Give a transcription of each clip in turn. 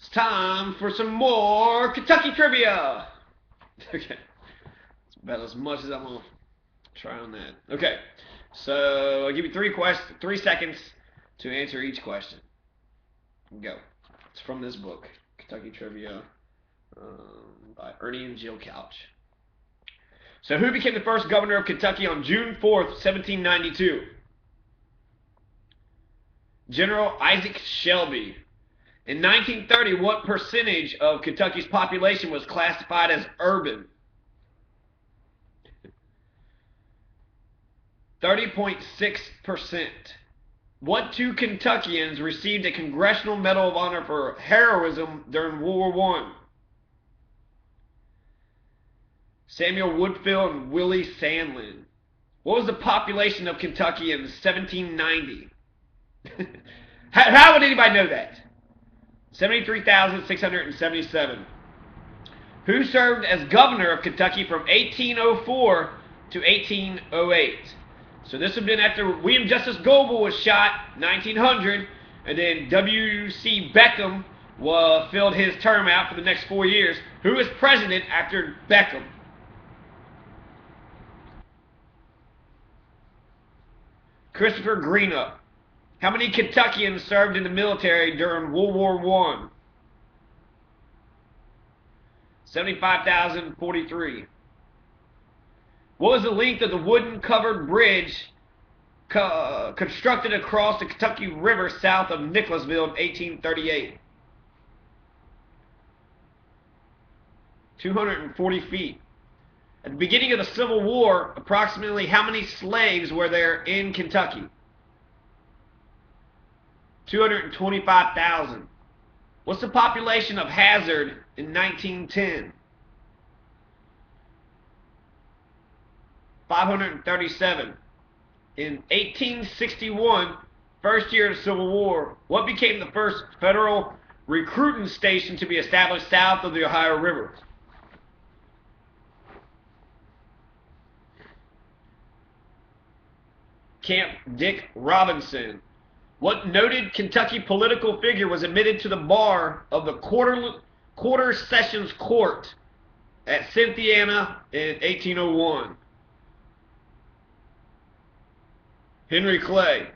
It's time for some more Kentucky trivia. Okay. It's about as much as I'm going to try on that. Okay. So I'll give you 3 seconds to answer each question. Go. It's from this book, Kentucky Trivia, by Ernie and Jill Couch. So who became the first governor of Kentucky on June 4th, 1792? General Isaac Shelby. In 1930, what percentage of Kentucky's population was classified as urban? 30.6%. What two Kentuckians received a Congressional Medal of Honor for heroism during World War I? Samuel Woodfill and Willie Sandlin. What was the population of Kentucky in 1790? How would anybody know that? 73,677. Who served as governor of Kentucky from 1804 to 1808? So this would have been after William Justice Goebel was shot, 1900, and then W.C. Beckham filled his term out for the next 4 years. Who was president after Beckham? Christopher Greenup. How many Kentuckians served in the military during World War I? 75,043. What was the length of the wooden covered bridge constructed across the Kentucky River south of Nicholasville in 1838? 240 feet. At the beginning of the Civil War, approximately how many slaves were there in Kentucky? 225,000. What's the population of Hazard in 1910? 537. In 1861, first year of the Civil War, what became the first federal recruiting station to be established south of the Ohio River? Camp Dick Robinson. What noted Kentucky political figure was admitted to the bar of the Quarter Sessions Court at Cynthiana in 1801? Henry Clay.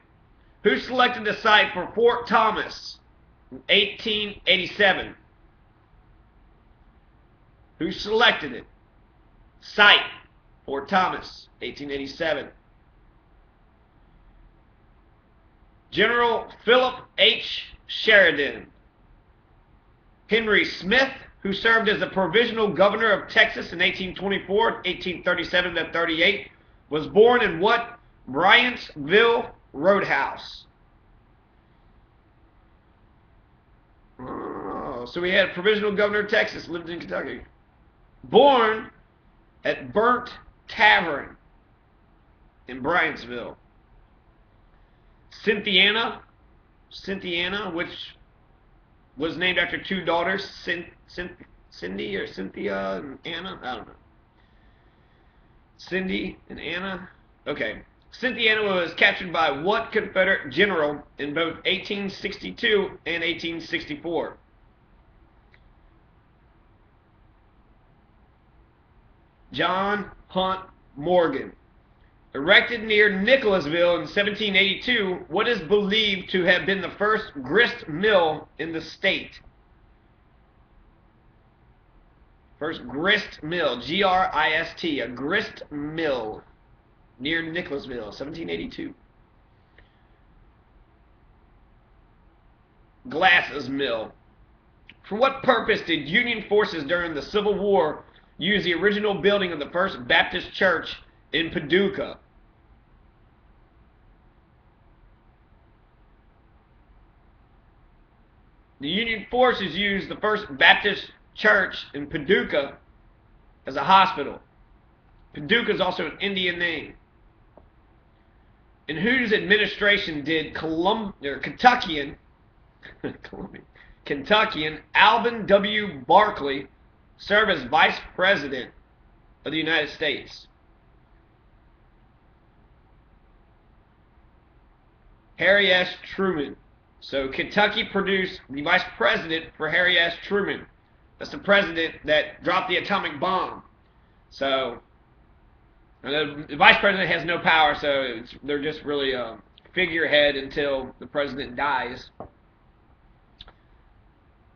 Who selected the site for Fort Thomas in 1887? Who selected it? Site, Fort Thomas, 1887. General Philip H. Sheridan. Henry Smith, who served as the provisional governor of Texas in 1824, 1837 to 38, was born in what Bryantsville Roadhouse? So we had a provisional governor of Texas, lived in Kentucky. Born at Burnt Tavern in Bryantsville. Cynthiana, which was named after two daughters, Cindy or Cynthia and Anna. I don't know. Cindy and Anna. Okay. Cynthiana was captured by what Confederate general in both 1862 and 1864? John Hunt Morgan. Erected near Nicholasville in 1782, what is believed to have been the first grist mill in the state? First grist mill, G-R-I-S-T, a grist mill near Nicholasville, 1782. Glasses mill. For what purpose did Union forces during the Civil War use the original building of the First Baptist Church in Paducah? The Union forces used the First Baptist Church in Paducah as a hospital. Paducah is also an Indian name. In whose administration did Kentuckian Alvin W. Barkley serve as Vice President of the United States? Harry S. Truman. So Kentucky produced the vice president for Harry S. Truman. That's the president that dropped the atomic bomb. So the vice president has no power, so they're just really a figurehead until the president dies.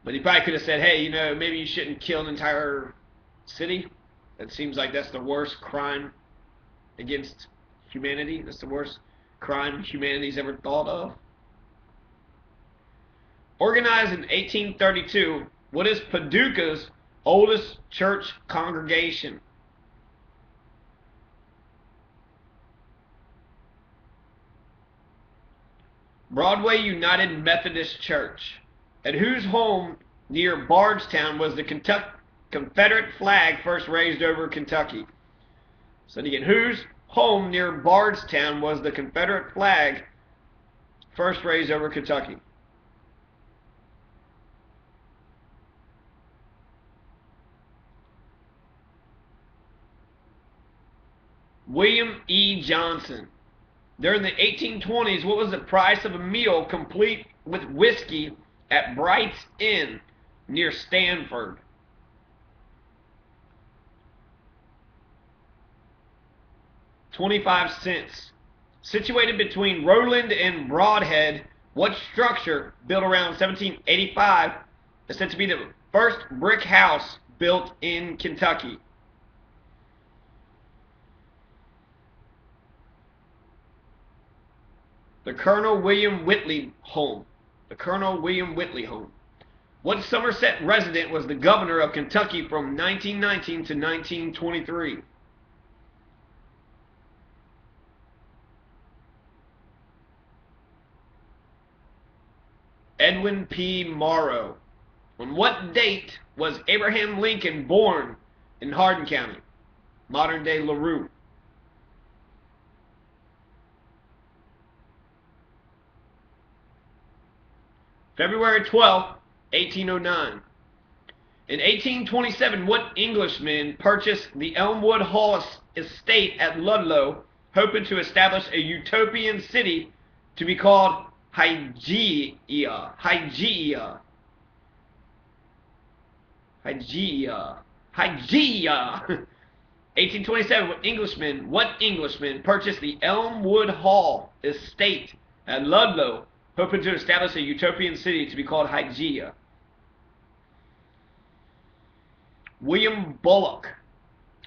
But he probably could have said, hey, maybe you shouldn't kill an entire city. It seems like that's the worst crime against humanity. That's the worst crime humanity's ever thought of. Organized in 1832, what is Paducah's oldest church congregation? Broadway United Methodist Church. At whose home near Bardstown was the Confederate flag first raised over Kentucky? So again, whose home near Bardstown was the Confederate flag first raised over Kentucky? William E. Johnson. During the 1820s, what was the price of a meal complete with whiskey at Bright's Inn near Stanford? $0.25. Situated between Rowland and Broadhead, what structure, built around 1785, is said to be the first brick house built in Kentucky? The Colonel William Whitley home. The Colonel William Whitley home. What Somerset resident was the governor of Kentucky from 1919 to 1923? Edwin P. Morrow. On what date was Abraham Lincoln born in Hardin County, modern-day LaRue? February 12, 1809. In 1827, what Englishman purchased the Elmwood Hall estate at Ludlow, hoping to establish a utopian city to be called Hygeia? Hygeia. Hygeia. Hygeia. 1827, what Englishman purchased the Elmwood Hall estate at Ludlow, hoping to establish a utopian city to be called Hygeia? William Bullock.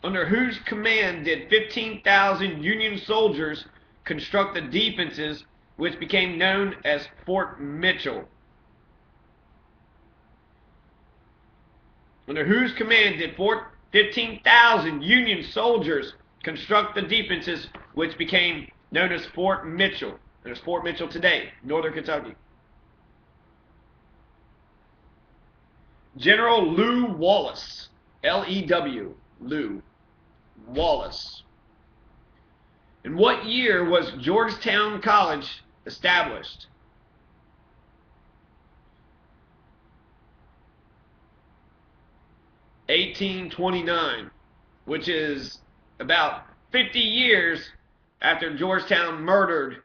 Under whose command did 15,000 Union soldiers construct the defenses which became known as Fort Mitchell? Under whose command did 15,000 Union soldiers construct the defenses which became known as Fort Mitchell? There's Fort Mitchell today, northern Kentucky. General Lew Wallace. L-E-W. Lew Wallace. In what year was Georgetown College established? (1829), which is about 50 years after Georgetown murdered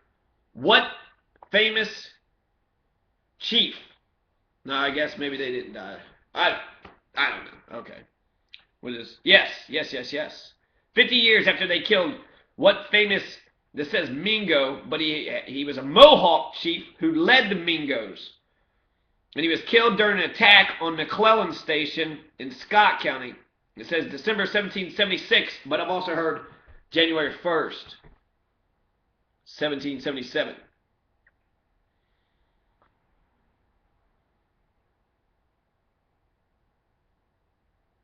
what famous chief? No, I guess maybe they didn't die. I don't know. Okay. What is? Yes. 50 years after they killed what famous? This says Mingo, but he was a Mohawk chief who led the Mingos, and he was killed during an attack on McClellan Station in Scott County. It says December 1776, but I've also heard January 1st, 1777.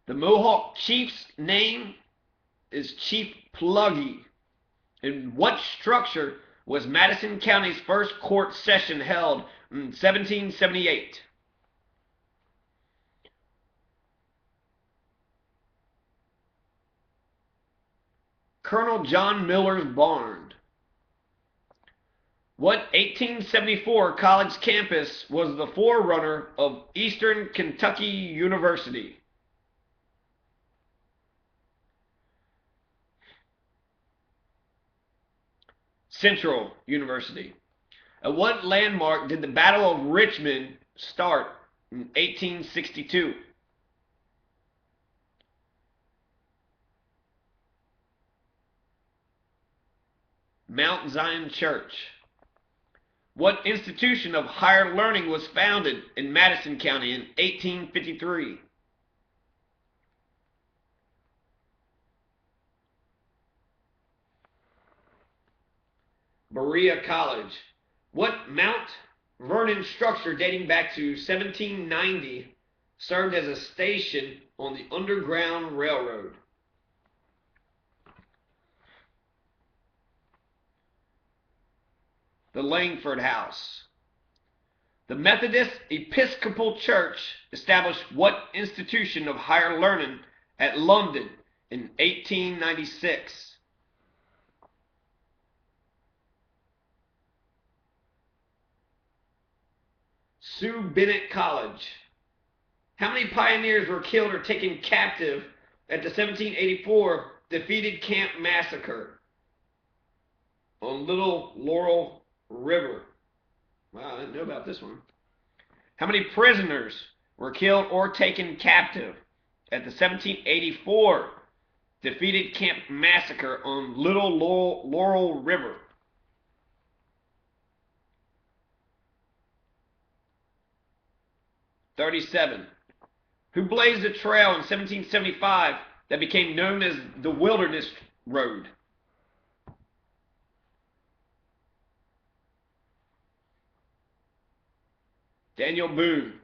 The Mohawk chief's name is Chief Pluggy. In what structure was Madison County's first court session held in 1778? Colonel John Miller's barn. What 1874 college campus was the forerunner of Eastern Kentucky University? Central University. At what landmark did the Battle of Richmond start in 1862? Mount Zion Church. What institution of higher learning was founded in Madison County in 1853? Berea College. What Mount Vernon structure dating back to 1790 served as a station on the Underground Railroad? The Langford House. The Methodist Episcopal Church established what institution of higher learning at London in 1896? Sue Bennett College. How many pioneers were killed or taken captive at the 1784 defeated Camp Massacre on Little Laurel River? Wow, I didn't know about this one. How many prisoners were killed or taken captive at the 1784 defeated Camp Massacre on Little Laurel River? 37. Who blazed a trail in 1775 that became known as the Wilderness Road? Daniel Boone.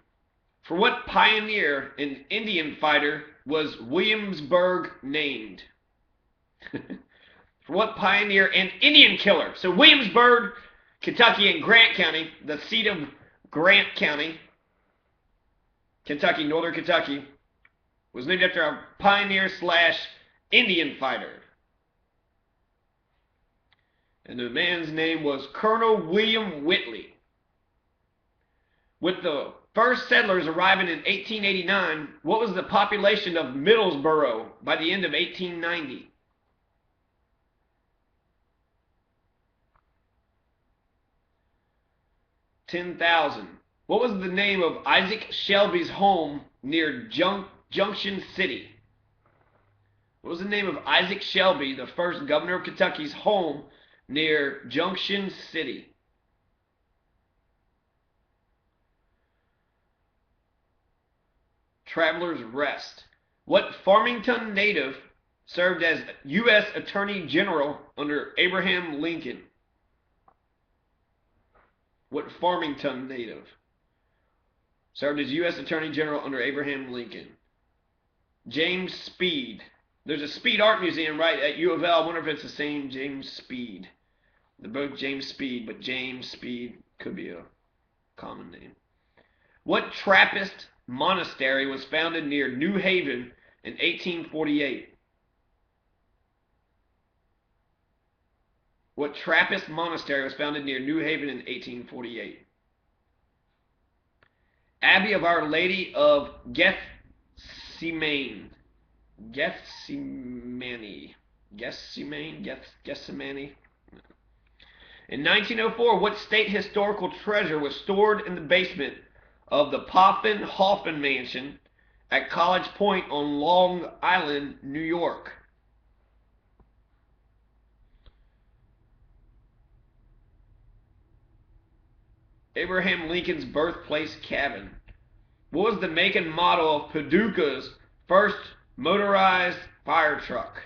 For what pioneer and Indian fighter was Williamsburg named? For what pioneer and Indian killer? So Williamsburg, Kentucky, and Grant County, the seat of Grant County, Kentucky, Northern Kentucky, was named after a pioneer / Indian fighter. And the man's name was Colonel William Whitley. With the first settlers arriving in 1889, what was the population of Middlesboro by the end of 1890? $10,000. What was the name of Isaac Shelby's home near Junction City? What was the name of Isaac Shelby, the first governor of Kentucky's home near Junction City? Traveler's Rest. What Farmington native served as U.S. Attorney General under Abraham Lincoln? What Farmington native served as U.S. Attorney General under Abraham Lincoln? James Speed. There's a Speed Art Museum right at U of L. I wonder if it's the same James Speed. They're both James Speed, but James Speed could be a common name. What Trappist monastery was founded near New Haven in 1848? What Trappist monastery was founded near New Haven in 1848? Abbey of Our Lady of Gethsemane. Gethsemane. In 1904, what state historical treasure was stored in the basement of the Poffin-Hoffman Mansion at College Point on Long Island, New York? Abraham Lincoln's birthplace cabin. What was the make and model of Paducah's first motorized fire truck?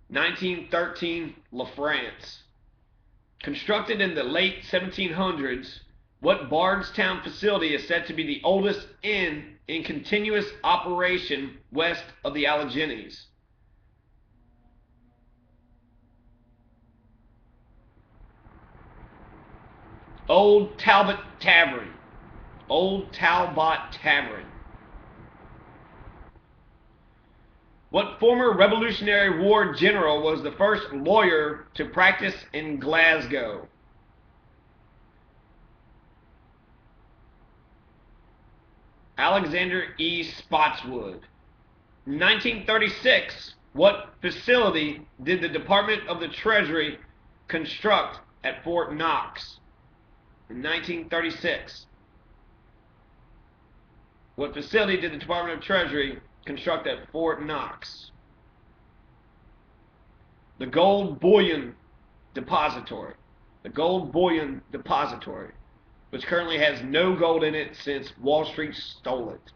(1913) LaFrance. Constructed in the late 1700s, what Bardstown facility is said to be the oldest inn in continuous operation west of the Alleghenies? Old Talbot Tavern. Old Talbot Tavern. What former Revolutionary War general was the first lawyer to practice in Glasgow? Alexander E. Spotswood. In 1936, what facility did the Department of the Treasury construct at Fort Knox? In 1936. What facility did the Department of Treasury construct at Fort Knox? The Gold Bullion Depository. The Gold Bullion Depository, which currently has no gold in it since Wall Street stole it.